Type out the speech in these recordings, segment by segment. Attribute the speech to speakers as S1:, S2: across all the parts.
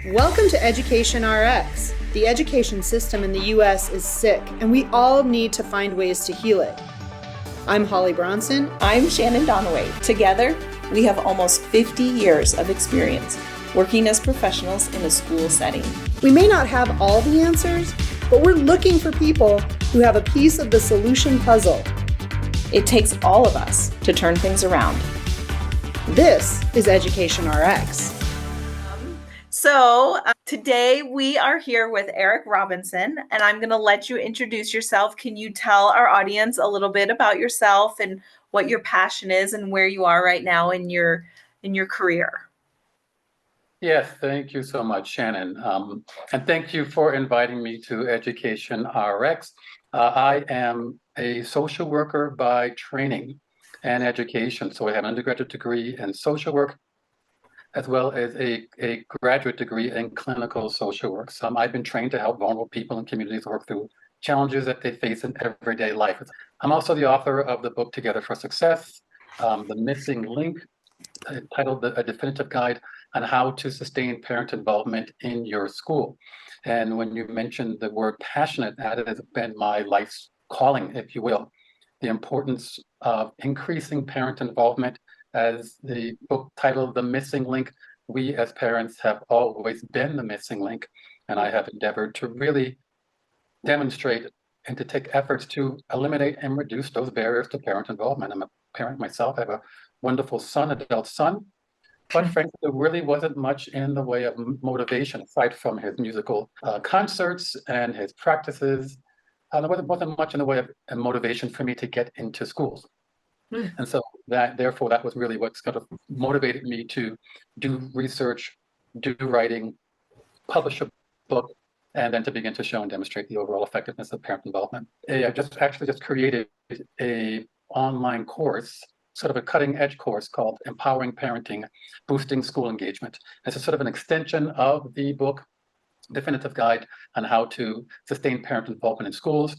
S1: Welcome to Education RX. The education system in the U.S. is sick, and we all need to find ways to heal it. I'm Hollye Bronson.
S2: I'm Shannon and Hollye. Together, we have almost 50 years of experience working as professionals in a school setting.
S1: We may not have all the answers, but we're looking for people who have a piece of the solution puzzle.
S2: It takes all of us to turn things around.
S1: This is Education RX.
S2: So today we are here with Eric Robinson, and I'm going to let you introduce yourself. Can you tell our audience a little bit about yourself and what your passion is and where you are right now in your career?
S3: Yes, thank you so much, Shannon. And thank you for inviting me to Education RX. I am a social worker by training and education. So I have an undergraduate degree in social work, as well as a graduate degree in clinical social work. So I've been trained to help vulnerable people and communities work through challenges that they face in everyday life. I'm also the author of the book Togetr4Success, The Missing Link, titled A Definitive Guide on How to Sustain Parent Involvement in Your School. And when you mentioned the word passionate, that has been my life's calling, if you will. The importance of increasing parent involvement. As the book titled, The Missing Link, we as parents have always been the missing link, and I have endeavored to really demonstrate and to take efforts to eliminate and reduce those barriers to parent involvement. I'm a parent myself. I have a wonderful adult son, but frankly, there really wasn't much in the way of motivation aside from his musical concerts and his practices. There wasn't much in the way of motivation for me to get into schools. And so therefore, that was really what's kind of motivated me to do research, do writing, publish a book, and then to begin to show and demonstrate the overall effectiveness of parent involvement. I just created a online course, sort of a cutting edge course called Empowering Parenting, Boosting School Engagement. It's a sort of an extension of the book, Definitive Guide on How to Sustain Parent Involvement in Schools.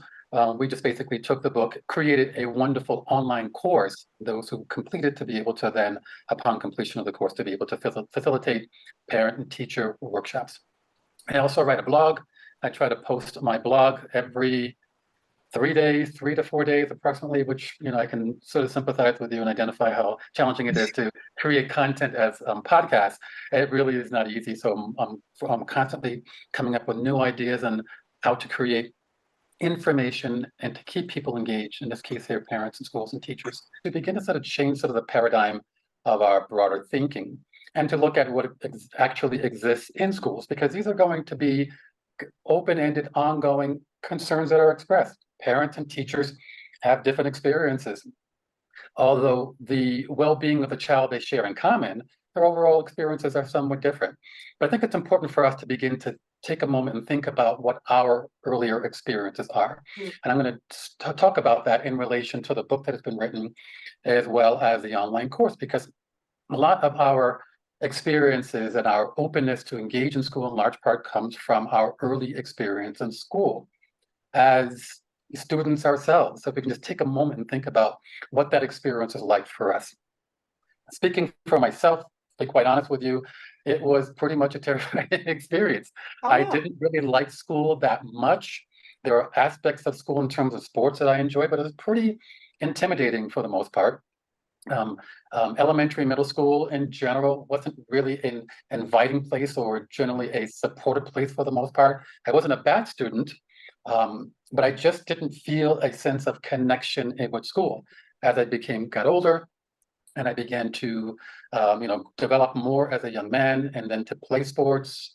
S3: We just basically took the book, created a wonderful online course, those who completed to be able to then, upon completion of the course, to be able to facilitate parent and teacher workshops. I also write a blog. I try to post my blog every 3 to 4 days approximately, which, I can sort of sympathize with you and identify how challenging it is to create content as podcasts. It really is not easy. So I'm constantly coming up with new ideas on how to create information and to keep people engaged, in this case here, parents and schools and teachers, to begin to sort of change sort of the paradigm of our broader thinking and to look at what actually exists in schools, because these are going to be open-ended, ongoing concerns that are expressed. Parents and teachers have different experiences. Although the well-being of the child they share in common, their overall experiences are somewhat different. But I think it's important for us to begin to take a moment and think about what our earlier experiences are. And I'm going to talk about that in relation to the book that has been written, as well as the online course, because a lot of our experiences and our openness to engage in school in large part comes from our early experience in school as students ourselves. So if we can just take a moment and think about what that experience is like for us. Speaking for myself, to be quite honest with you, it was pretty much a terrifying experience. I didn't really like school that much. There are aspects of school in terms of sports that I enjoy, but it was pretty intimidating for the most part. Elementary, middle school in general wasn't really an inviting place or generally a supportive place for the most part. I wasn't a bad student, but I just didn't feel a sense of connection with school. As I got older, and I began to, develop more as a young man, and then to play sports,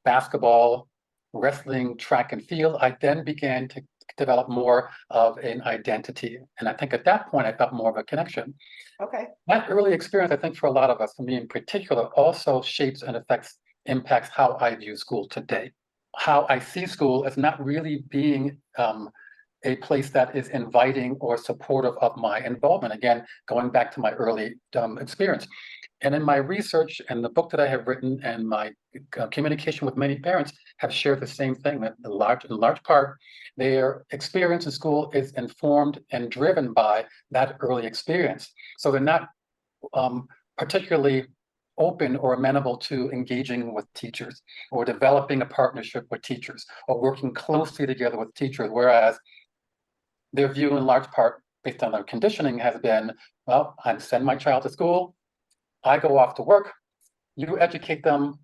S3: basketball, wrestling, track and field. I then began to develop more of an identity. And I think at that point, I felt more of a connection.
S2: Okay.
S3: That early experience, I think for a lot of us, for me in particular, also shapes and impacts how I view school today. How I see school as not really being a place that is inviting or supportive of my involvement. Again, going back to my early experience. And in my research and the book that I have written and my communication with many parents have shared the same thing, that in large part, their experience in school is informed and driven by that early experience. So they're not particularly open or amenable to engaging with teachers or developing a partnership with teachers or working closely together with teachers, whereas their view in large part based on their conditioning has been, well, I send my child to school, I go off to work, you educate them,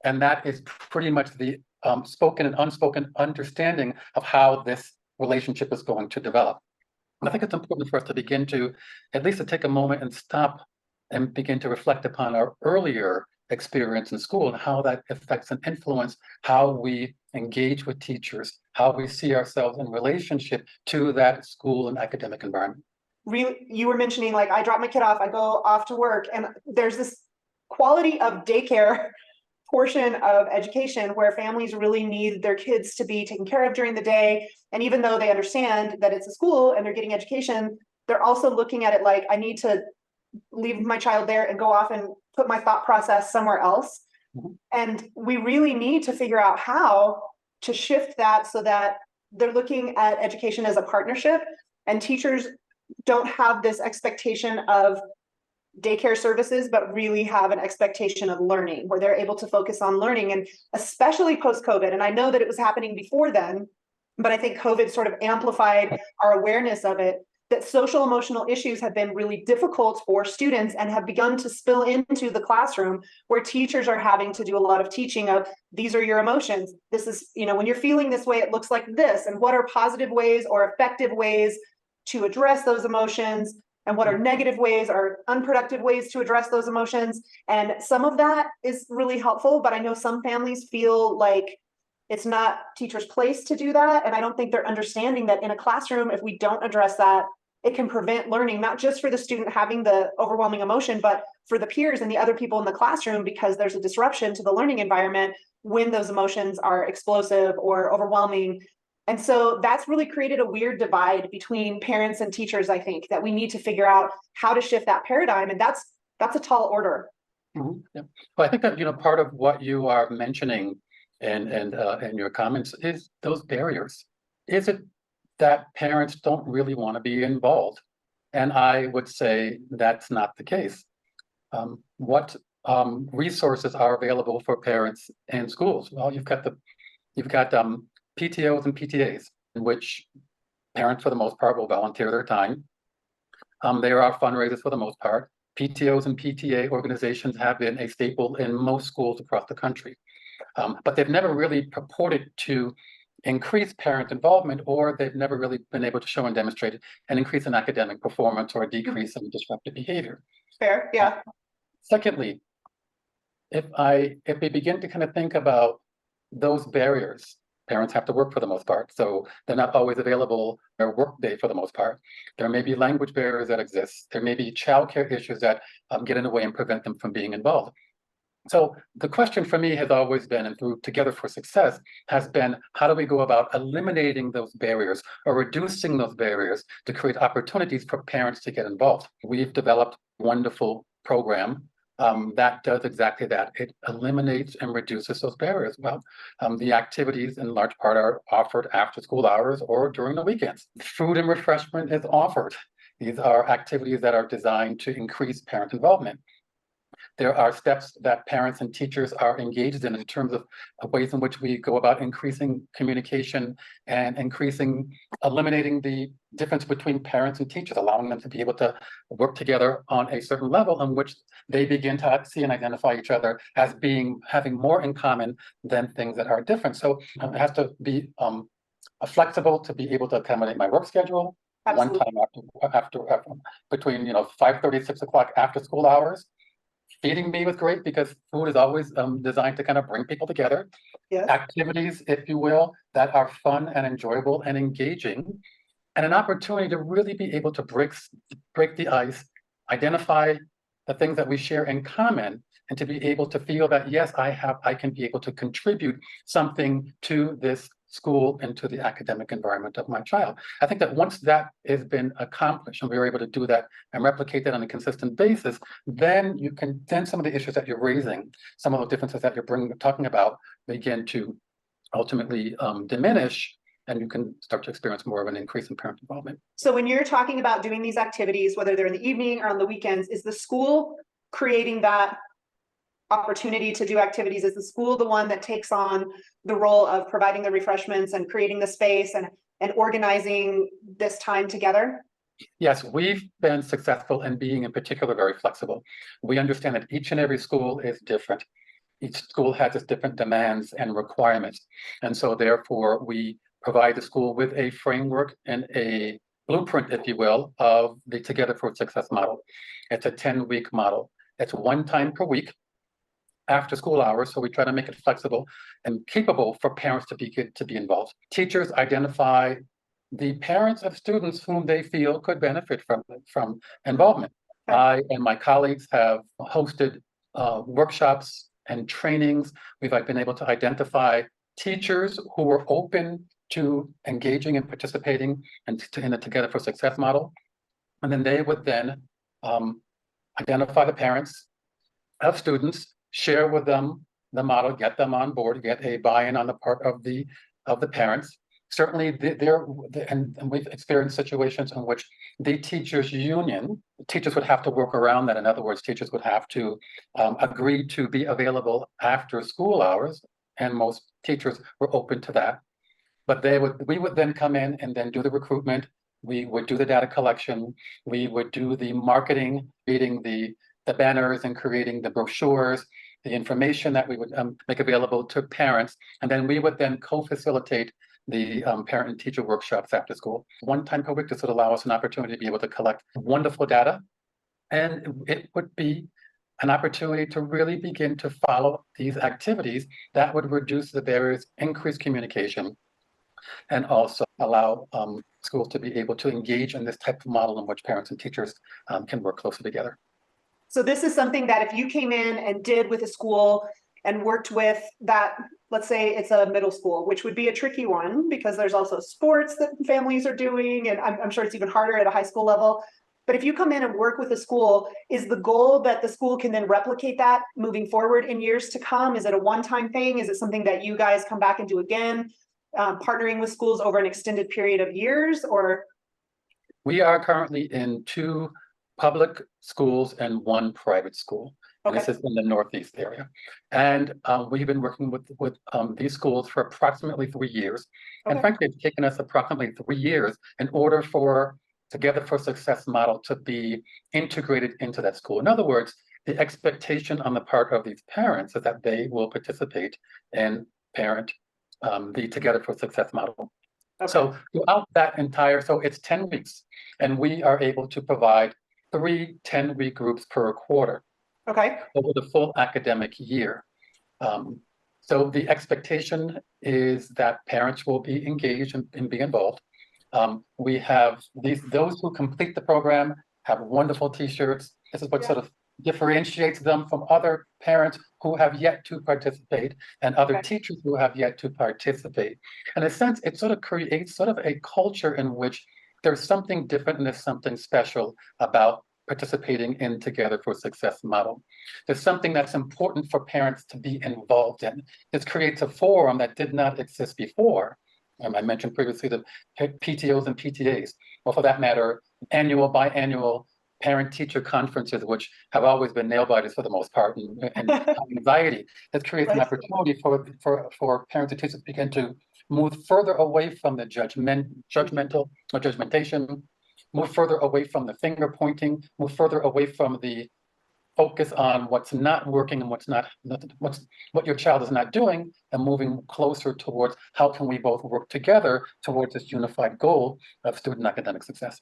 S3: and that is pretty much the spoken and unspoken understanding of how this relationship is going to develop. And I think it's important for us to begin to, at least to take a moment and stop and begin to reflect upon our earlier experience in school and how that affects and influence how we engage with teachers, how we see ourselves in relationship to that school and academic environment.
S1: Really, you were mentioning, like, I drop my kid off, I go off to work, and there's this quality of daycare portion of education where families really need their kids to be taken care of during the day. And even though they understand that it's a school and they're getting education, they're also looking at it like, I need to leave my child there and go off and put my thought process somewhere else. Mm-hmm. And we really need to figure out how to shift that so that they're looking at education as a partnership, and teachers don't have this expectation of daycare services, but really have an expectation of learning where they're able to focus on learning. And especially post-COVID, and I know that it was happening before then, but I think COVID sort of amplified our awareness of it, that social emotional issues have been really difficult for students and have begun to spill into the classroom, where teachers are having to do a lot of teaching of, these are your emotions. This is, when you're feeling this way, it looks like this. And what are positive ways or effective ways to address those emotions? And what are negative ways or unproductive ways to address those emotions? And some of that is really helpful, but I know some families feel like it's not teachers' place to do that. And I don't think they're understanding that in a classroom, if we don't address that, it can prevent learning, not just for the student having the overwhelming emotion, but for the peers and the other people in the classroom, because there's a disruption to the learning environment when those emotions are explosive or overwhelming. And so that's really created a weird divide between parents and teachers, I think, that we need to figure out how to shift that paradigm. And that's a tall order.
S3: Mm-hmm. Yeah. Well, I think that, part of what you are mentioning in your comments is those barriers. Is it that parents don't really want to be involved? And I would say that's not the case. What resources are available for parents and schools? Well, you've got PTOs and PTAs, in which parents, for the most part, will volunteer their time. There are fundraisers for the most part. PTOs and PTA organizations have been a staple in most schools across the country, but they've never really purported to increase parent involvement, or they've never really been able to show and demonstrate an increase in academic performance or a decrease in disruptive behavior.
S1: Fair, yeah.
S3: Secondly, if we begin to kind of think about those barriers, parents have to work for the most part, so they're not always available their work day for the most part. There may be language barriers that exist. There may be childcare issues that get in the way and prevent them from being involved. So the question for me has always been, and through Togetr4Success, has been, how do we go about eliminating those barriers or reducing those barriers to create opportunities for parents to get involved? We've developed a wonderful program that does exactly that. It eliminates and reduces those barriers. Well, the activities in large part are offered after school hours or during the weekends. Food and refreshment is offered. These are activities that are designed to increase parent involvement. There are steps that parents and teachers are engaged in terms of ways in which we go about increasing communication and eliminating the difference between parents and teachers, allowing them to be able to work together on a certain level in which they begin to see and identify each other as having more in common than things that are different. So it has to be flexible to be able to accommodate my work schedule. Absolutely. One time after between 5:30, 6 o'clock after school hours. Feeding me was great because food is always designed to kind of bring people together. Yes. Activities, if you will, that are fun and enjoyable and engaging, and an opportunity to really be able to break the ice, identify the things that we share in common, and to be able to feel that, yes, I can be able to contribute something to this school and to the academic environment of my child. I think that once that has been accomplished and we are able to do that and replicate that on a consistent basis, then some of the issues that you're raising, some of the differences that you're talking about begin to ultimately diminish, and you can start to experience more of an increase in parent involvement.
S1: So when you're talking about doing these activities, whether they're in the evening or on the weekends, is the school creating that opportunity to do activities? Is the school the one that takes on the role of providing the refreshments and creating the space and organizing this time together?
S3: Yes, we've been successful in being in particular very flexible. We understand that each and every school is different. Each school has its different demands and requirements. And so therefore we provide the school with a framework and a blueprint, if you will, of the Togetr4Success model. It's a 10-week model. It's one time per week after school hours. So we try to make it flexible and capable for parents to be involved. Teachers identify the parents of students whom they feel could benefit from involvement.
S1: Okay.
S3: I and my colleagues have hosted workshops and trainings. We've been able to identify teachers who were open to engaging and participating in the Togetr4Success model. And then they would then identify the parents of students, share with them the model, get them on board, get a buy-in on the part of the parents. Certainly, and we've experienced situations in which the teachers' union, teachers would have to work around that. In other words, teachers would have to agree to be available after school hours, and most teachers were open to that. But we would then come in and then do the recruitment. We would do the data collection. We would do the marketing, creating the banners and creating the brochures, the information that we would make available to parents, and then we would then co-facilitate the parent and teacher workshops after school. One time per week, this would allow us an opportunity to be able to collect wonderful data, and it would be an opportunity to really begin to follow these activities that would reduce the barriers, increase communication, and also allow schools to be able to engage in this type of model in which parents and teachers can work closely together.
S1: So this is something that if you came in and did with a school and worked with that, let's say it's a middle school, which would be a tricky one because there's also sports that families are doing, and I'm sure it's even harder at a high school level. But if you come in and work with a school, is the goal that the school can then replicate that moving forward in years to come? Is it a one-time thing? Is it something that you guys come back and do again, partnering with schools over an extended period of years? Or
S3: we are currently in 2 public schools and 1 private school. And
S1: okay.
S3: this is in the Northeast area. And we've been working with these schools for approximately 3 years.
S1: Okay.
S3: And frankly, it's taken us approximately 3 years in order for Togetr4Success model to be integrated into that school. In other words, the expectation on the part of these parents is that they will participate in the Togetr4Success model.
S1: Okay.
S3: So throughout that entire, so it's 10 weeks, and we are able to provide 3 10-week groups per quarter.
S1: Okay.
S3: Over the full academic year. So the expectation is that parents will be engaged and be involved. We have those who complete the program have wonderful T-shirts. This is what sort of differentiates them from other parents who have yet to participate and other teachers who have yet to participate. In a sense, it sort of creates sort of a culture in which there's something different and there's something special about participating in Togetr4Success model. There's something that's important for parents to be involved in. This creates a forum that did not exist before. I mentioned previously the PTOs and PTAs, or for that matter, annual, biannual parent-teacher conferences, which have always been nail-biters for the most part, and anxiety. This creates an opportunity for parents and teachers to begin to move further away from the judgmental or judgmentation, move further away from the finger pointing, move further away from the focus on what's not working and what your child is not doing, and moving closer towards how can we both work together towards this unified goal of student academic success.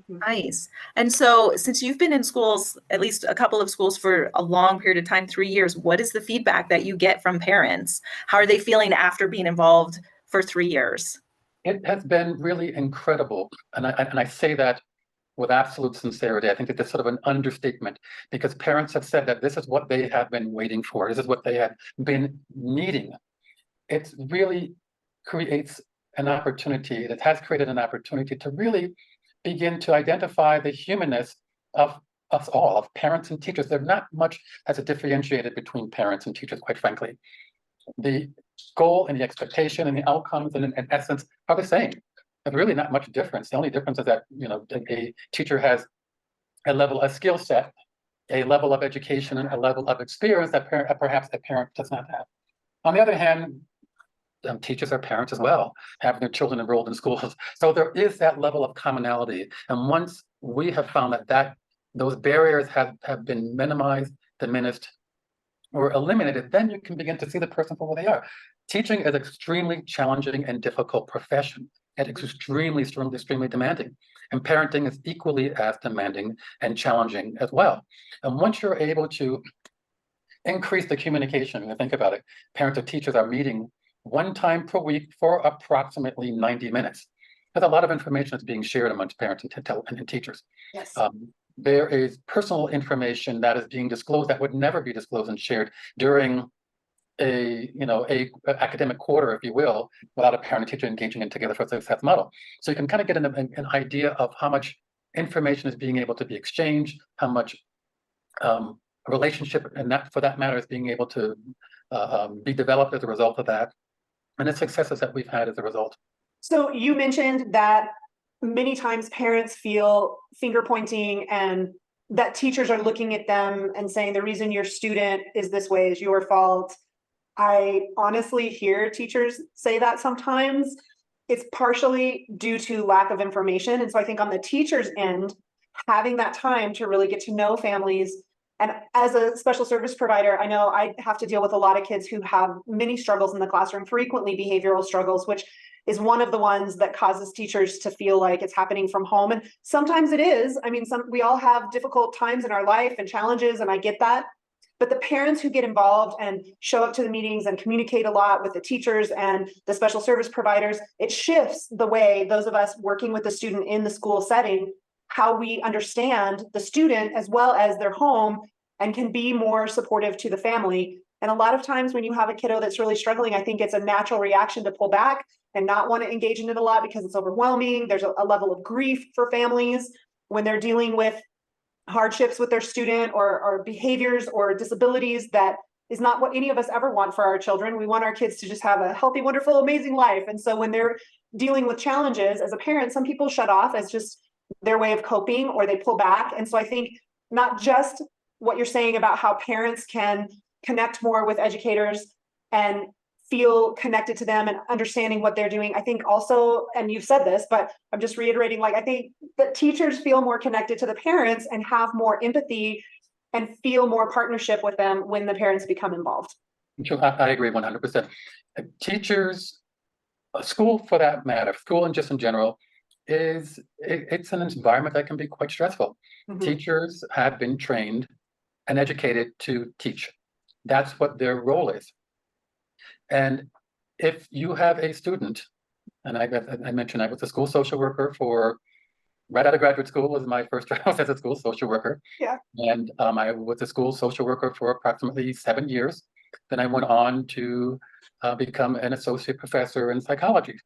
S2: Nice. And so since you've been in schools, at least a couple of schools for a long period of time, 3 years, what is the feedback that you get from parents? How are they feeling after being involved for 3 years?
S3: It has been really incredible. And I say that with absolute sincerity. I think that that's sort of an understatement, because parents have said that this is what they have been waiting for. This is what they have been needing. It really creates an opportunity, it has created an opportunity to really begin to identify the humanness of us all, of parents and teachers. There's not much that's differentiated between parents and teachers, quite frankly. The goal and the expectation and the outcomes in essence are the same. There's really not much difference. The only difference is that, a teacher has a skill set a level of education and a level of experience that perhaps a parent does not have. On the other hand, teachers are parents as well, having their children enrolled in schools. So there is that level of commonality. And once we have found that those barriers have been minimized, diminished, or eliminated, then you can begin to see the person for who they are. Teaching is an extremely challenging and difficult profession. It is extremely demanding. And parenting is equally as demanding and challenging as well. And once you're able to increase the communication, and think about it, parents or teachers are meeting one time per week for approximately 90 minutes. There's a lot of information that's being shared amongst parents and teachers.
S1: Yes.
S3: There is personal information that is being disclosed that would never be disclosed and shared during a academic quarter, if you will, without a parent and teacher engaging in Togetr4Success model. So you can kind of get an idea of how much information is being able to be exchanged, how much relationship, and that for that matter, is being able to be developed as a result of that, and the successes that we've had as a result.
S1: So you mentioned that many times parents feel finger pointing and that teachers are looking at them and saying the reason your student is this way is your fault. I honestly hear teachers say that sometimes. It's partially due to lack of information. And so I think on the teacher's end, having that time to really get to know families. And as a special service provider, I know I have to deal with a lot of kids who have many struggles in the classroom, frequently behavioral struggles, which is one of the ones that causes teachers to feel like it's happening from home. And sometimes it is. I mean, we all have difficult times in our life and challenges, and I get that. But the parents who get involved and show up to the meetings and communicate a lot with the teachers and the special service providers, it shifts the way those of us working with the student in the school setting, how we understand the student as well as their home and can be more supportive to the family. And a lot of times when you have a kiddo that's really struggling, I think it's a natural reaction to pull back and not want to engage in it a lot because it's overwhelming. There's a level of grief for families when they're dealing with hardships with their student or behaviors or disabilities that is not what any of us ever want for our children. We want our kids to just have a healthy, wonderful, amazing life. And so when they're dealing with challenges as a parent, some people shut off as just their way of coping or they pull back. And so I think not just what you're saying about how parents can connect more with educators and feel connected to them and understanding what they're doing. I think also, and you've said this, but I'm just reiterating, like, I think that teachers feel more connected to the parents and have more empathy and feel more partnership with them when the parents become involved.
S3: I agree 100%. Teachers, school for that matter, school and just in general, it's an environment that can be quite stressful. Mm-hmm. Teachers have been trained and educated to teach. That's what their role is. And if you have a student, and I mentioned I was a school social worker right out of graduate school was my first job as a school social worker.
S1: Yeah.
S3: And I was a school social worker for approximately 7 years. Then I went on to become an associate professor in psychology.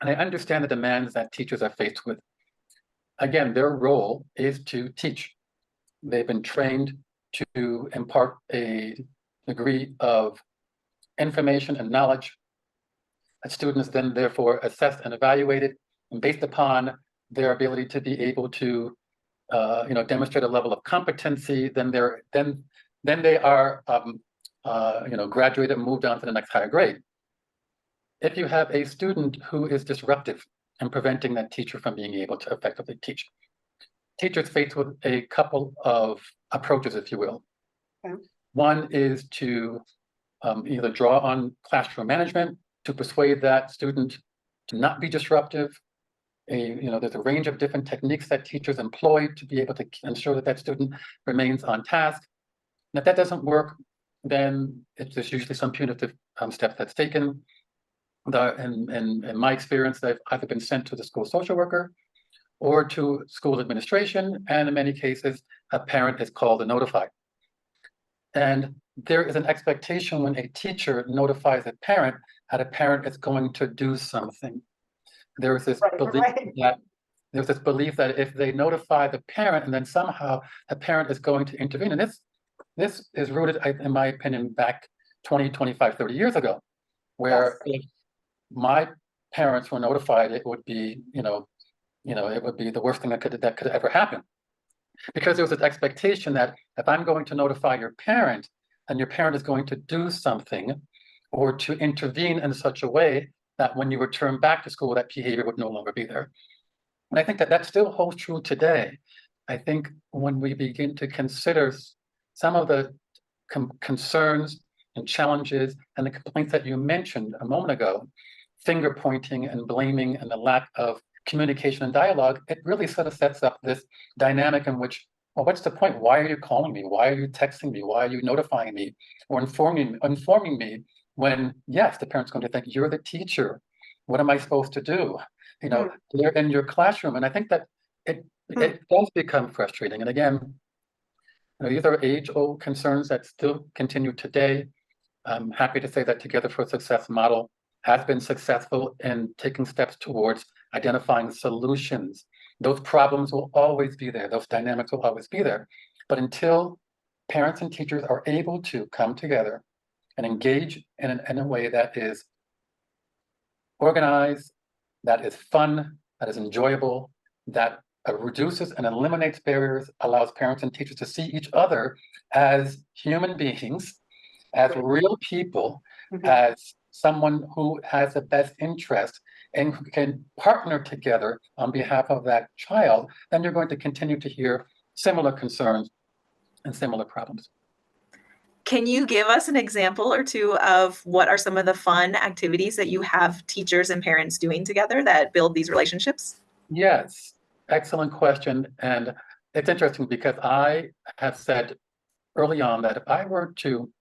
S3: And I understand the demands that teachers are faced with. Again, their role is to teach. They've been trained to impart a degree of information and knowledge that students then therefore assessed and evaluated, and based upon their ability to be able to demonstrate a level of competency, then they are graduated and moved on to the next higher grade. If you have a student who is disruptive and preventing that teacher from being able to effectively teach, teachers faced with a couple of approaches, if you will. Okay. One is to either draw on classroom management to persuade that student to not be disruptive. There's a range of different techniques that teachers employ to be able to ensure that that student remains on task. And if that doesn't work, then there's usually some punitive steps that's taken. In my experience, I've either been sent to the school social worker or to school administration, and in many cases, a parent is called and notified. And there is an expectation when a teacher notifies a parent that a parent is going to do something. There is this belief that if they notify the parent and then somehow the parent is going to intervene, and this is rooted, in my opinion, back 20, 25, 30 years ago, where if my parents were notified, it would be, it would be the worst thing that could ever happen. Because there was this expectation that if I'm going to notify your parent, and your parent is going to do something or to intervene in such a way that when you return back to school, that behavior would no longer be there. And I think that still holds true today. I think when we begin to consider some of the concerns and challenges and the complaints that you mentioned a moment ago, finger pointing and blaming and the lack of communication and dialogue, it really sort of sets up this dynamic in which, well, what's the point? Why are you calling me? Why are you texting me? Why are you notifying me or informing me when, yes, the parent's going to think you're the teacher. What am I supposed to do? You know, they're in your classroom. And I think that it does become frustrating. And again, these are age-old concerns that still continue today. I'm happy to say that Togetr4Success model has been successful in taking steps towards identifying solutions. Those problems will always be there. Those dynamics will always be there. But until parents and teachers are able to come together and engage in a way that is organized, that is fun, that is enjoyable, that reduces and eliminates barriers, allows parents and teachers to see each other as human beings, as real people, as someone who has the best interest and who can partner together on behalf of that child, then you're going to continue to hear similar concerns and similar problems.
S2: Can you give us an example or two of what are some of the fun activities that you have teachers and parents doing together that build these relationships?
S3: Yes, excellent question. And it's interesting because I have said early on that if I were to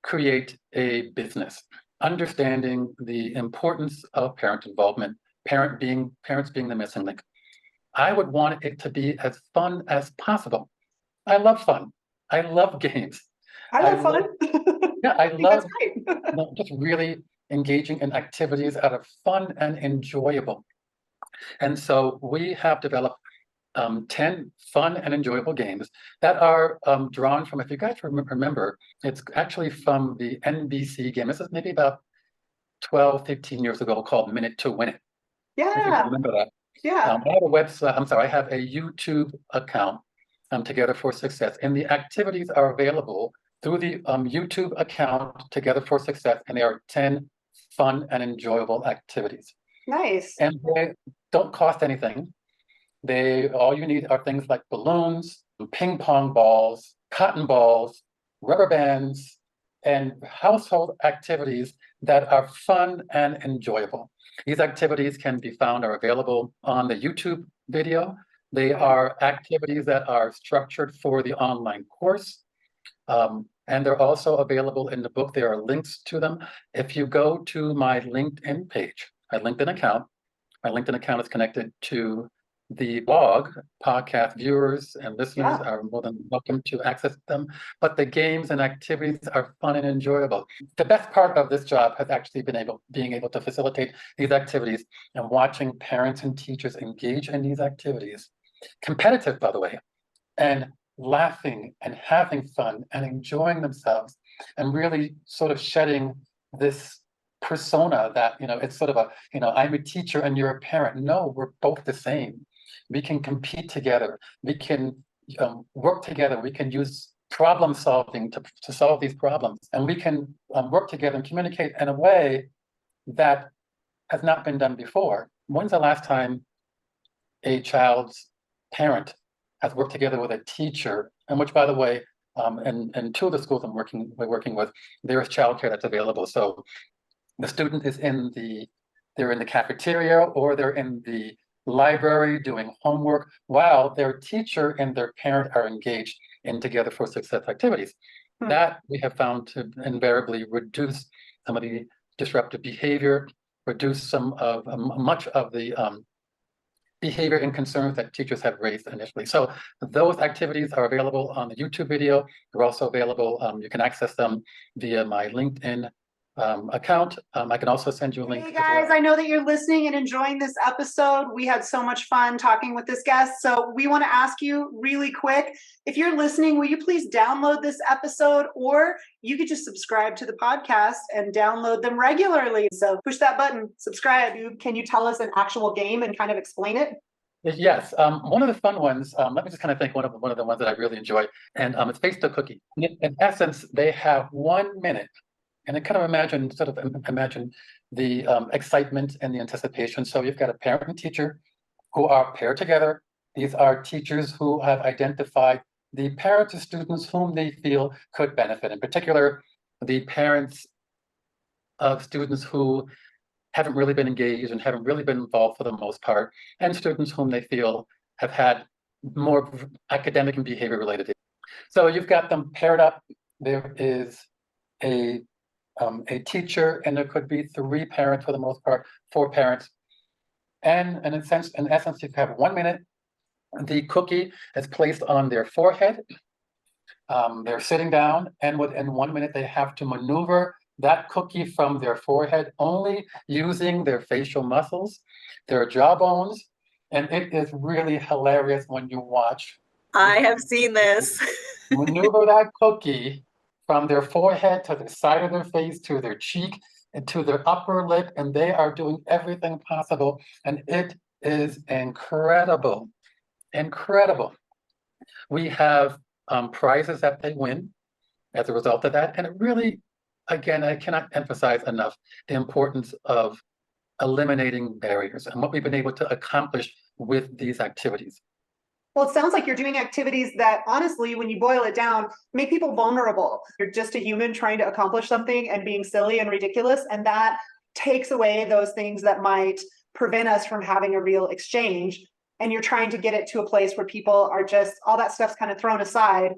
S3: create a business, understanding the importance of parent involvement, parents being the missing link, I would want it to be as fun as possible. I love fun. I love games.
S1: I love fun.
S3: Yeah, I love
S1: great.
S3: just really engaging in activities that are fun and enjoyable. And so we have developed 10 fun and enjoyable games that are drawn from, if you guys remember, it's actually from the NBC game. This is maybe about 12, 15 years ago, called Minute to Win It.
S1: Yeah.
S3: If you remember that.
S1: Yeah.
S3: I have a website, I have a YouTube account, Togetr4Success, and the activities are available through the YouTube account, Togetr4Success, and there are 10 fun and enjoyable activities.
S1: Nice.
S3: And they don't cost anything. All you need are things like balloons, ping pong balls, cotton balls, rubber bands, and household activities that are fun and enjoyable. These activities can be found are available on the YouTube video. They are activities that are structured for the online course. And they're also available in the book. There are links to them. If you go to my LinkedIn page, my LinkedIn account is connected to the blog. Podcast viewers and listeners are more than welcome to access them. But the games and activities are fun and enjoyable. The best part of this job has actually been being able to facilitate these activities and watching parents and teachers engage in these activities. Competitive, by the way, and laughing and having fun and enjoying themselves and really sort of shedding this persona that, it's sort of I'm a teacher and you're a parent. No, we're both the same. We can compete together. We can work together. We can use problem solving to solve these problems. And we can work together and communicate in a way that has not been done before. When's the last time a child's parent has worked together with a teacher, and which, by the way, and two of the schools we're working with, there is childcare that's available. So the student is they're in the cafeteria or they're in the library doing homework while their teacher and their parent are engaged in Togetr4Success activities. That we have found to invariably reduce some of the disruptive behavior, reduce some of much of the behavior and concerns that teachers have raised initially. So those activities are available on the YouTube video. They're also available, you can access them via my LinkedIn account. I can also send you a link.
S1: Hey guys, I know that you're listening and enjoying this episode. We had so much fun talking with this guest. So we want to ask you really quick, if you're listening, will you please download this episode, or you could just subscribe to the podcast and download them regularly. So push that button, subscribe. Can you tell us an actual game and kind of explain it?
S3: Yes, one of the fun ones, let me just kind of think one of the ones that I really enjoy, and it's Face the Cookie. In essence, they have 1 minute, and I kind of imagine, imagine the excitement and the anticipation. So you've got a parent and teacher who are paired together. These are teachers who have identified the parents of students whom they feel could benefit. In particular, the parents of students who haven't really been engaged and haven't really been involved for the most part, and students whom they feel have had more academic and behavior related issues. So you've got them paired up. There is a teacher, and there could be 3 parents for the most part, 4 parents. And in essence, you have 1 minute. The cookie is placed on their forehead. They're sitting down, and within 1 minute, they have to maneuver that cookie from their forehead only using their facial muscles, their jawbones, and it is really hilarious when you watch.
S2: I have seen this.
S3: Maneuver that cookie from their forehead to the side of their face, to their cheek, and to their upper lip, and they are doing everything possible, and it is incredible, incredible. We have prizes that they win as a result of that, and it really, again, I cannot emphasize enough the importance of eliminating barriers and what we've been able to accomplish with these activities.
S1: Well, it sounds like you're doing activities that honestly, when you boil it down, make people vulnerable. You're just a human trying to accomplish something and being silly and ridiculous. And that takes away those things that might prevent us from having a real exchange. And you're trying to get it to a place where people are just, all that stuff's kind of thrown aside.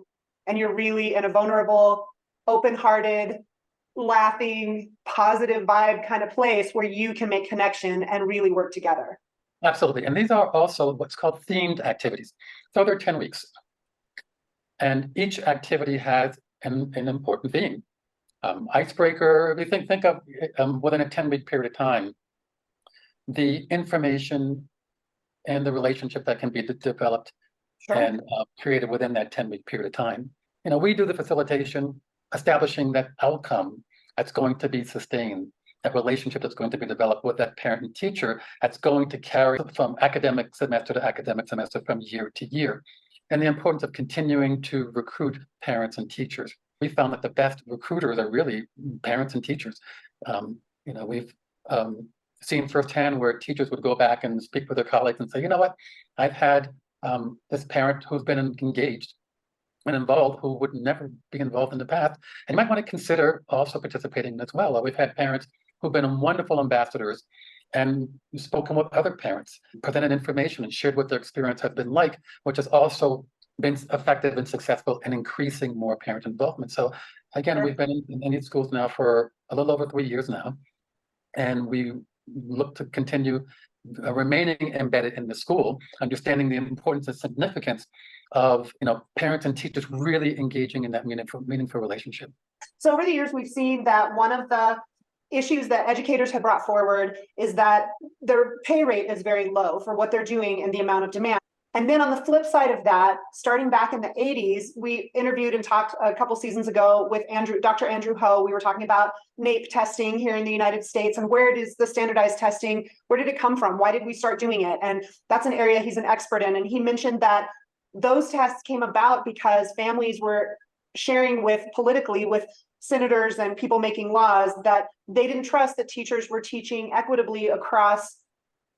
S1: And you're really in a vulnerable, open-hearted, laughing, positive vibe kind of place where you can make connection and really work together.
S3: Absolutely. And these are also what's called themed activities. So they're 10 weeks. And each activity has an important theme. Icebreaker, we think of within a 10-week period of time, the information and the relationship that can be developed and created within that 10-week period of time. You know, we do the facilitation, establishing that outcome that's going to be sustained, that relationship that's going to be developed with that parent and teacher that's going to carry from academic semester to academic semester, from year to year. And the importance of continuing to recruit parents and teachers. We found that the best recruiters are really parents and teachers. You know, we've seen firsthand where teachers would go back and speak with their colleagues and say, you know what, I've had this parent who's been engaged and involved who would never be involved in the past, and you might want to consider also participating as well. We've had parents who've been wonderful ambassadors and spoken with other parents, presented information and shared what their experience has been like, which has also been effective and successful in increasing more parent involvement. So again, we've been in these schools now for a little over 3 years now, and we look to continue remaining embedded in the school, understanding the importance and significance of, you know, parents and teachers really engaging in that meaningful relationship.
S1: So over the years, we've seen that one of the issues that educators have brought forward is that their pay rate is very low for what they're doing and the amount of demand. And then on the flip side of that, starting back in the 80s, we interviewed and talked a couple seasons ago with Dr. Andrew Ho. We were talking about NAEP testing here in the United States and where does the standardized testing, where did it come from? Why did we start doing it? And that's an area he's an expert in. And he mentioned that those tests came about because families were sharing politically with senators and people making laws that they didn't trust that teachers were teaching equitably across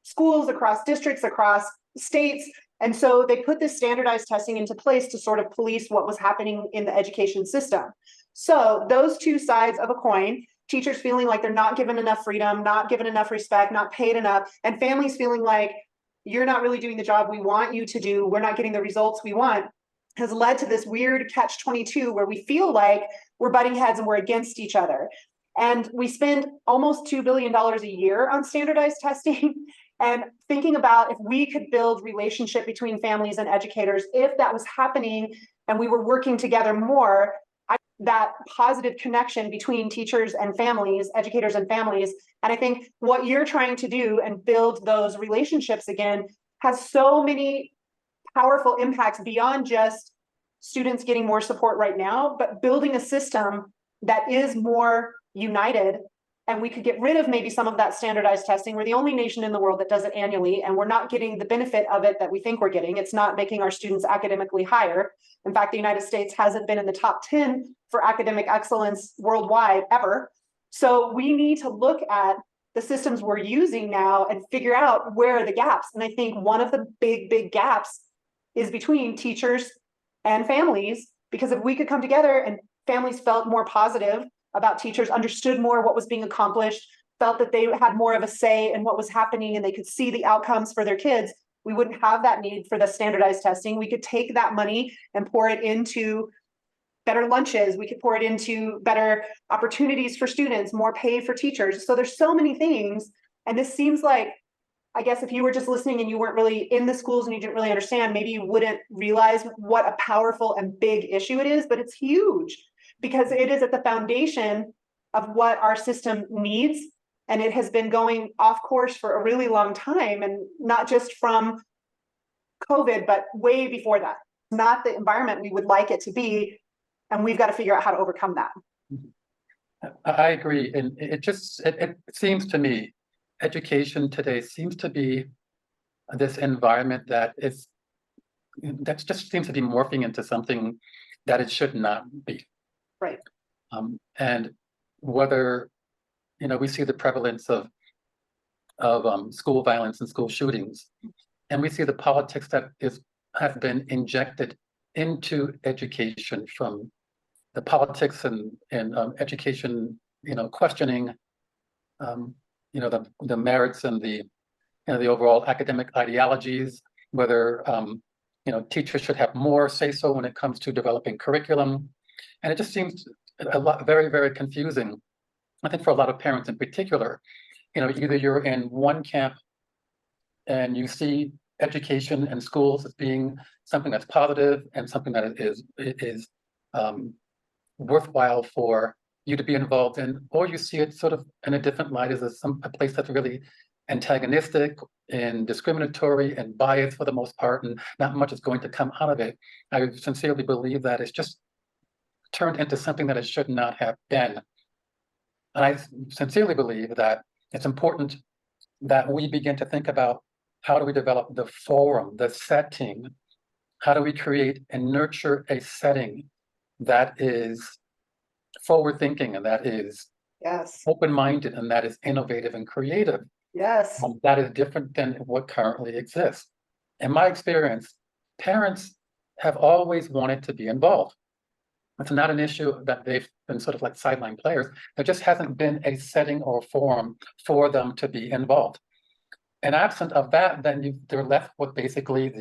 S1: schools, across districts, across states. And so they put this standardized testing into place to sort of police what was happening in the education system. So those two sides of a coin, teachers feeling like they're not given enough freedom, not given enough respect, not paid enough, and families feeling like you're not really doing the job we want you to do, we're not getting the results we want, has led to this weird catch-22 where we feel like we're butting heads and we're against each other. And we spend almost $2 billion a year on standardized testing. And thinking about if we could build relationship between families and educators, if that was happening and we were working together more, that positive connection between teachers and families, educators and families. And I think what you're trying to do and build those relationships again has so many powerful impacts beyond just students getting more support right now, but building a system that is more united and we could get rid of maybe some of that standardized testing. We're the only nation in the world that does it annually, and we're not getting the benefit of it that we think we're getting. It's not making our students academically higher. In fact, the United States hasn't been in the top 10 for academic excellence worldwide ever. So we need to look at the systems we're using now and figure out where are the gaps. And I think one of the big gaps is between teachers and families, because if we could come together and families felt more positive about teachers, understood more what was being accomplished, felt that they had more of a say in what was happening and they could see the outcomes for their kids, we wouldn't have that need for the standardized testing. We could take that money and pour it into better lunches. We could pour it into better opportunities for students, more pay for teachers. So there's so many things. And this seems like, I guess if you were just listening and you weren't really in the schools and you didn't really understand, maybe you wouldn't realize what a powerful and big issue it is, but it's huge because it is at the foundation of what our system needs. And it has been going off course for a really long time, and not just from COVID, but way before that. Not the environment we would like it to be. And we've got to figure out how to overcome that.
S3: I agree. And it seems to me, education today seems to be this environment that just seems to be morphing into something that it should not be.
S1: Right.
S3: And whether, we see the prevalence of school violence and school shootings, and we see the politics that have been injected into education from the politics and education, questioning, the merits and the overall academic ideologies, whether, teachers should have more say-so when it comes to developing curriculum. And it just seems very, very confusing, I think, for a lot of parents in particular. Either you're in one camp and you see education and schools as being something that's positive and something that is worthwhile for you to be involved in, or you see it sort of in a different light as a place that's really antagonistic and discriminatory and biased for the most part, and not much is going to come out of it. I sincerely believe that it's just turned into something that it should not have been. And I sincerely believe that it's important that we begin to think about how do we develop the forum, the setting, how do we create and nurture a setting that is forward-thinking and that is open-minded and that is innovative and creative.
S1: Yes.
S3: That is different than what currently exists. In my experience, parents have always wanted to be involved. It's not an issue that they've been sort of like sideline players. There just hasn't been a setting or forum for them to be involved. And absent of that, then they're left with basically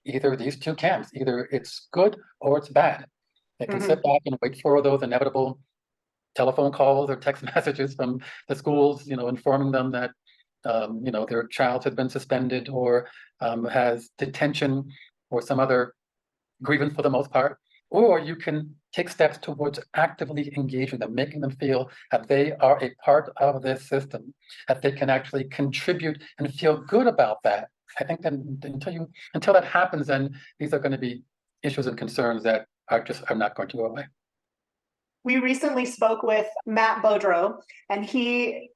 S3: either these two camps. Either it's good or it's bad. They can sit back and wait for those inevitable telephone calls or text messages from the schools, informing them that their child has been suspended or has detention or some other grievance for the most part. Or you can take steps towards actively engaging them, making them feel that they are a part of this system, that they can actually contribute and feel good about that. I think that until that happens, then these are going to be issues and concerns that are not going to go away.
S1: We recently spoke with Matt Bodrow, and he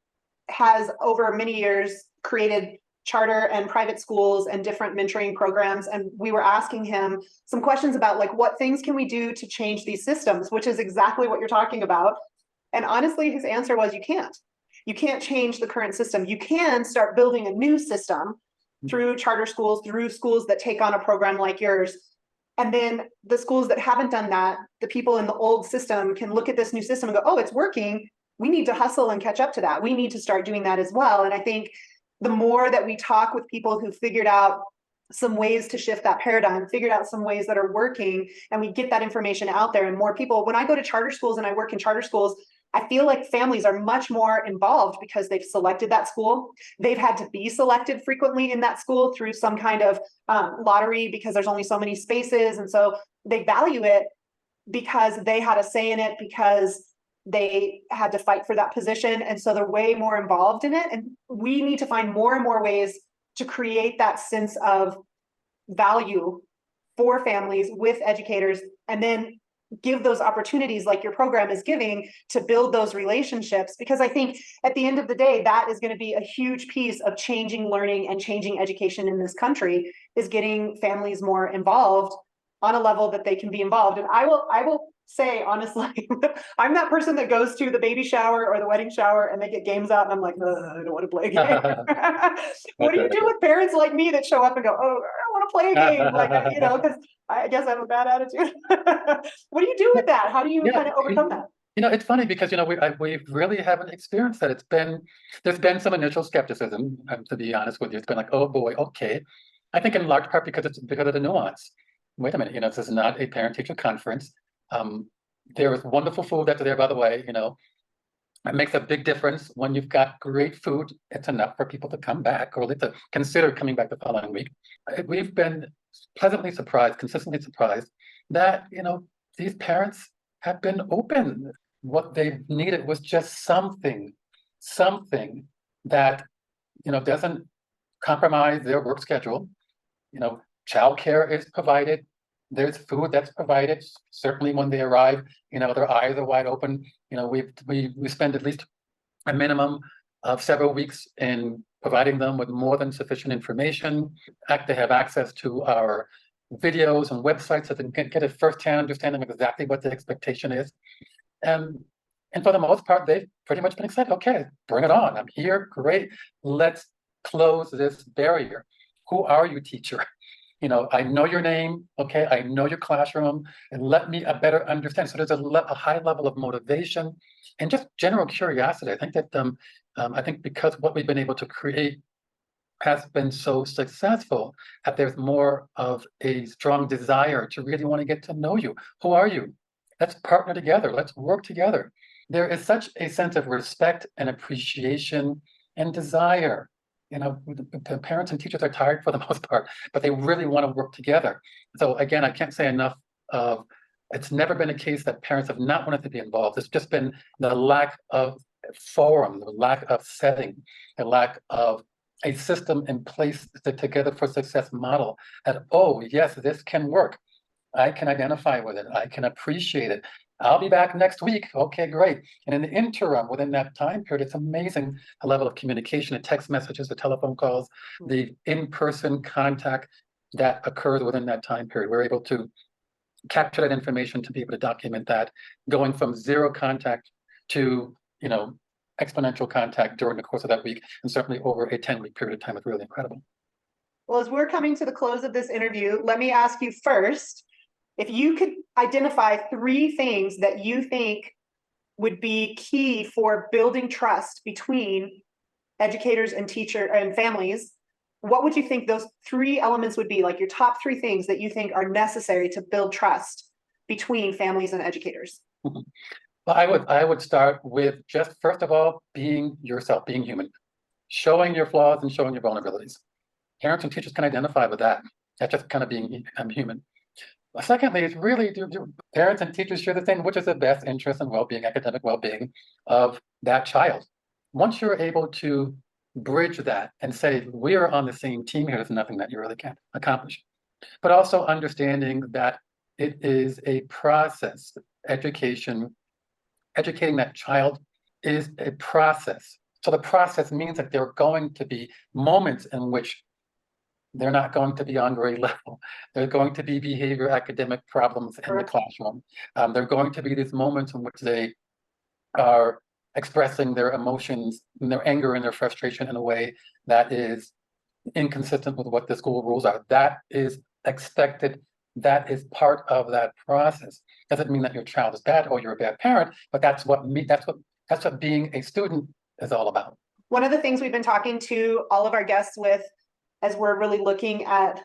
S1: has over many years created charter and private schools and different mentoring programs. And we were asking him some questions about what things can we do to change these systems, which is exactly what you're talking about. And honestly, his answer was, you can't change the current system. You can start building a new system through charter schools, through schools that take on a program like yours. And then the schools that haven't done that, the people in the old system can look at this new system and go, oh, it's working. We need to hustle and catch up to that. We need to start doing that as well. And I think the more that we talk with people who figured out some ways to shift that paradigm, figured out some ways that are working, and we get that information out there, and more people, when I go to charter schools and I work in charter schools, I feel like families are much more involved because they've selected that school. They've had to be selected frequently in that school through some kind of lottery because there's only so many spaces. And so they value it because they had a say in it, because they had to fight for that position. And so they're way more involved in it. And we need to find more and more ways to create that sense of value for families with educators. And then give those opportunities like your program is giving to build those relationships. Because I think at the end of the day, that is going to be a huge piece of changing learning and changing education in this country, is getting families more involved on a level that they can be involved. And I will say, honestly, I'm that person that goes to the baby shower or the wedding shower and they get games out and I'm like, I don't want to play a game. What do you do with parents like me that show up and go, oh, I don't want to play a game? Like, because I guess I have a bad attitude. What do you do with that? How do you kind of overcome that?
S3: It's funny because, we really haven't experienced that. There's been some initial skepticism, to be honest with you. It's been like, oh boy, okay. I think in large part because of the nuance. Wait a minute, this is not a parent-teacher conference. There is wonderful food that's there, by the way, it makes a big difference when you've got great food. It's enough for people to come back or to consider coming back the following week. We've been pleasantly surprised, consistently surprised that, these parents have been open. What they needed was just something that, doesn't compromise their work schedule. Childcare is provided. There's food that's provided. Certainly when they arrive, their eyes are wide open. We spend at least a minimum of several weeks in providing them with more than sufficient information. They have access to our videos and websites so they can get a first-hand understanding of exactly what the expectation is. And for the most part, they've pretty much been excited. Okay, bring it on. I'm here. Great. Let's close this barrier. Who are you, teacher? I know your name, okay, I know your classroom, and let me better understand. So there's a high level of motivation and just general curiosity. I think that I think because what we've been able to create has been so successful, that there's more of a strong desire to really want to get to know you. Who are you? Let's partner together. Let's work together. There is such a sense of respect and appreciation and desire. The parents and teachers are tired for the most part, but they really want to work together. So again, I can't say enough of, it's never been a case that parents have not wanted to be involved. It's just been the lack of forum, the lack of setting, the lack of a system in place, the Togetr4Success model that, oh yes, this can work. I can identify with it. I can appreciate it. I'll be back next week. Okay, great. And in the interim, within that time period, it's amazing the level of communication, the text messages, the telephone calls, the in-person contact that occurs within that time period. We're able to capture that information to be able to document that, going from zero contact to, exponential contact during the course of that week, and certainly over a 10-week period of time is really incredible.
S1: Well, as we're coming to the close of this interview, let me ask you first, if you could identify 3 things that you think would be key for building trust between educators and teachers and families, what would you think those 3 elements would be? Like your top 3 things that you think are necessary to build trust between families and educators?
S3: Well, I would start with just, first of all, being yourself, being human, showing your flaws and showing your vulnerabilities. Parents and teachers can identify with that. That's just kind of being human. Secondly, it's really do parents and teachers share the same, which is the best interest and well-being, academic well-being of that child. Once you're able to bridge that and say, we are on the same team here, there's nothing that you really can't accomplish. But also understanding that it is a process. Educating that child is a process. So the process means that there are going to be moments in which they're not going to be on grade level. There's going to be behavior, academic problems in the classroom. There are going to be these moments in which they are expressing their emotions and their anger and their frustration in a way that is inconsistent with what the school rules are. That is expected. That is part of that process. Doesn't mean that your child is bad or you're a bad parent, but that's what being a student is all about.
S1: One of the things we've been talking to all of our guests with, as we're really looking at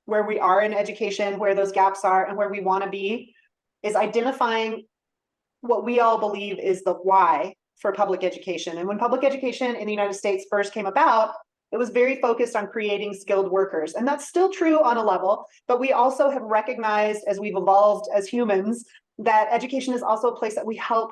S1: where we are in education, where those gaps are, and where we want to be, is identifying what we all believe is the why for public education. And when public education in the United States first came about, it was very focused on creating skilled workers. And that's still true on a level, but we also have recognized as we've evolved as humans, that education is also a place that we help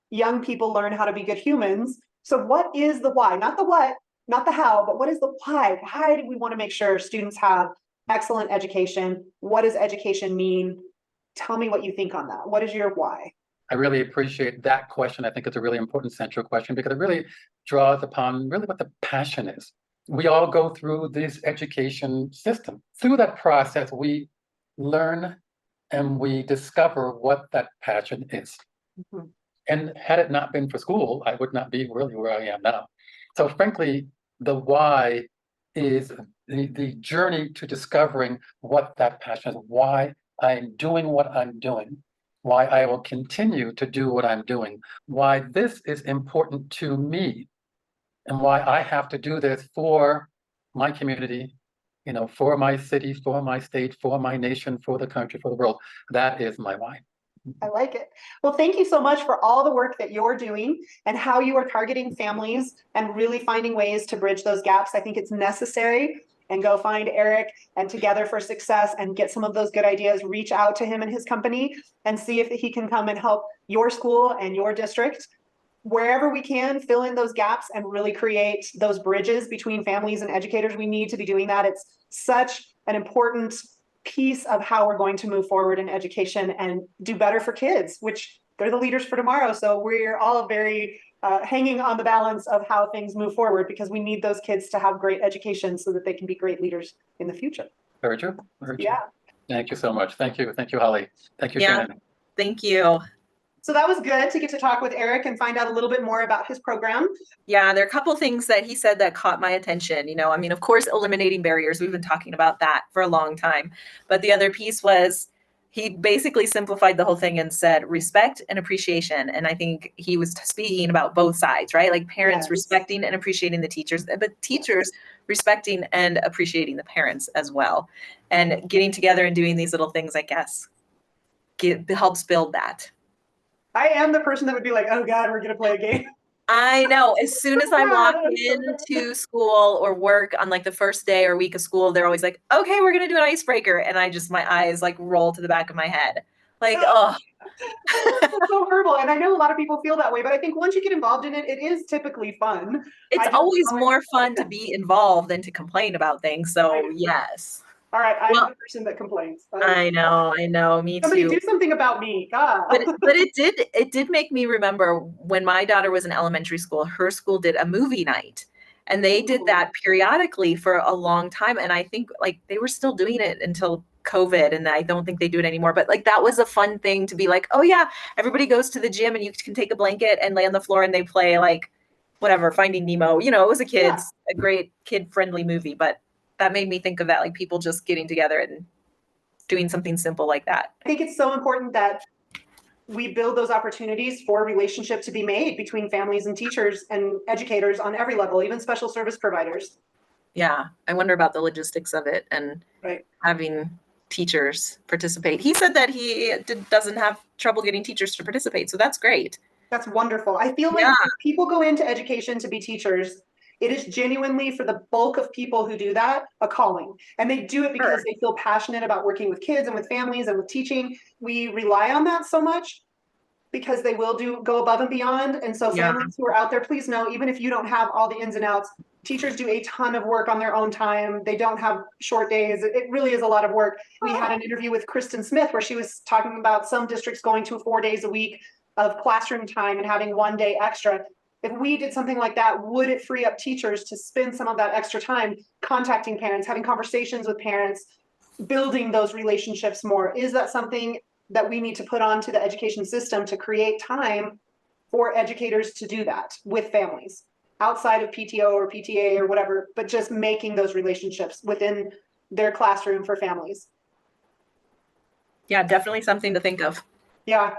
S1: young people learn how to be good humans. So what is the why? Not the what, not the how, but what is the why? Why do we want to make sure students have excellent education? What does education mean Tell me what you think on that. What is your why?
S3: I really appreciate that question. I think it's a really important central question because it really draws upon really what the passion is. We all go through this education system. Through that process, we learn and we discover what that passion is.
S1: Mhm.
S3: And had it not been for school, I would not be really where I am now. So frankly, the why is the journey to discovering what that passion is, why I'm doing what I'm doing, why I will continue to do what I'm doing, why this is important to me, and why I have to do this for my community, for my city, for my state, for my nation, for the country, for the world. That is my why.
S1: I like it. Well, thank you so much for all the work that you're doing and how you are targeting families and really finding ways to bridge those gaps. I think it's necessary. And go find Eric and Togetr4Success and get some of those good ideas. Reach out to him and his company and see if he can come and help your school and your district. Wherever we can, fill in those gaps and really create those bridges between families and educators. We need to be doing that. It's such an important piece of how we're going to move forward in education and do better for kids, which they're the leaders for tomorrow. So we're all very hanging on the balance of how things move forward because we need those kids to have great education so that they can be great leaders in the future.
S3: Very true. Very true.
S1: Yeah.
S3: Thank you so much. Thank you. Thank you, Hollye. Thank you,
S2: Yeah.
S3: Shannon.
S2: Thank you.
S1: So that was good to get to talk with Eric and find out a little bit more about his program.
S2: Yeah, there are a couple things that he said that caught my attention. I mean, of course, eliminating barriers. We've been talking about that for a long time. But the other piece was he basically simplified the whole thing and said respect and appreciation. And I think he was speaking about both sides, right? Like parents
S1: Yes.
S2: respecting and appreciating the teachers, but teachers respecting and appreciating the parents as well. And getting together and doing these little things, I guess, helps build that.
S1: I am the person that would be like, oh God, we're going to play a game.
S2: I know. As soon as I walk
S1: Yeah.
S2: into school or work on like the first day or week of school, they're always like, okay, we're going to do an icebreaker. And my eyes like roll to the back of my head. Like, oh.
S1: That's so horrible. And I know a lot of people feel that way, but I think once you get involved in it, it is typically fun.
S2: It's always more fun to be involved than to complain about things. So yes.
S1: All right, I'm the person that complains.
S2: I know, me
S1: Somebody
S2: too.
S1: do something about me, God.
S2: But it did make me remember when my daughter was in elementary school, her school did a movie night. And they did that periodically for a long time. And I think like they were still doing it until COVID, and I don't think they do it anymore. But like that was a fun thing to be like, oh yeah, everybody goes to the gym and you can take a blanket and lay on the floor and they play like whatever, Finding Nemo. It was a great kid-friendly movie. But that made me think of that, like people just getting together and doing something simple like that.
S1: I think it's so important that we build those opportunities for relationship to be made between families and teachers and educators on every level, even special service providers.
S2: Yeah, I wonder about the logistics of it and having teachers participate. He said that he doesn't have trouble getting teachers to participate, so that's great.
S1: That's wonderful. I feel like if people go into education to be teachers, it is genuinely, for the bulk of people who do that, a calling. And they do it because they feel passionate about working with kids and with families and with teaching. We rely on that so much because they will go above and beyond. And so families who are out there, please know, even if you don't have all the ins and outs, teachers do a ton of work on their own time. They don't have short days. It really is a lot of work. We had an interview with Kristen Smith where she was talking about some districts going to 4 days a week of classroom time and having 1 day extra. If we did something like that, would it free up teachers to spend some of that extra time contacting parents, having conversations with parents, building those relationships more? Is that something that we need to put onto the education system to create time for educators to do that with families outside of PTO or PTA or whatever, but just making those relationships within their classroom for families?
S2: Yeah, definitely something to think of.
S1: Yeah,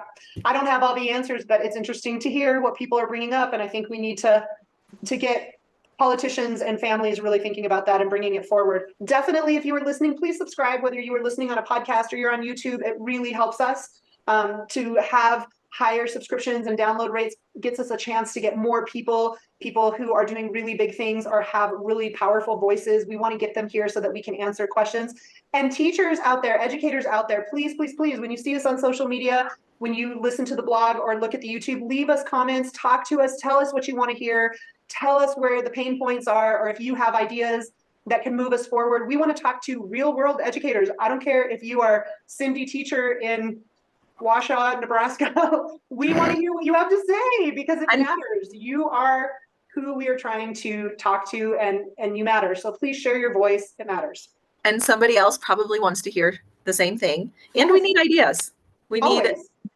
S1: I don't have all the answers, but it's interesting to hear what people are bringing up. And I think we need to get politicians and families really thinking about that and bringing it forward. Definitely, if you are listening, please subscribe, whether you are listening on a podcast or you're on YouTube. It really helps us to have higher subscriptions and download rates, gets us a chance to get more people who are doing really big things or have really powerful voices. We want to get them here so that we can answer questions. And teachers out there, educators out there, please, please, please, when you see us on social media, when you listen to the blog or look at the YouTube, leave us comments, talk to us, tell us what you want to hear, tell us where the pain points are, or if you have ideas that can move us forward. We want to talk to real world educators. I don't care if you are Cindy teacher in Wausau, Nebraska. We want to hear what you have to say because it matters. You are who we are trying to talk to, and you matter. So please share your voice. It matters.
S2: And somebody else probably wants to hear the same thing. And we need ideas. We need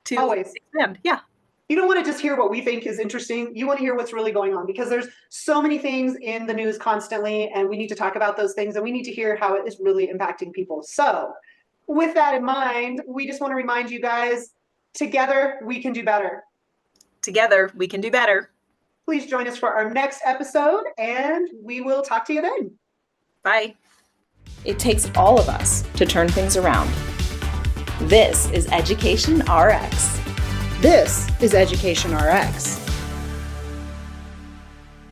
S2: to expand. Yeah.
S1: You don't want to just hear what we think is interesting. You want to hear what's really going on, because there's so many things in the news constantly, and we need to talk about those things, and we need to hear how it is really impacting people. So with that in mind, we just want to remind you guys, together we can do better.
S2: Together we can do better.
S1: Please join us for our next episode, and we will talk to you then.
S2: Bye.
S4: It takes all of us to turn things around. This is Education RX.
S1: This is Education RX.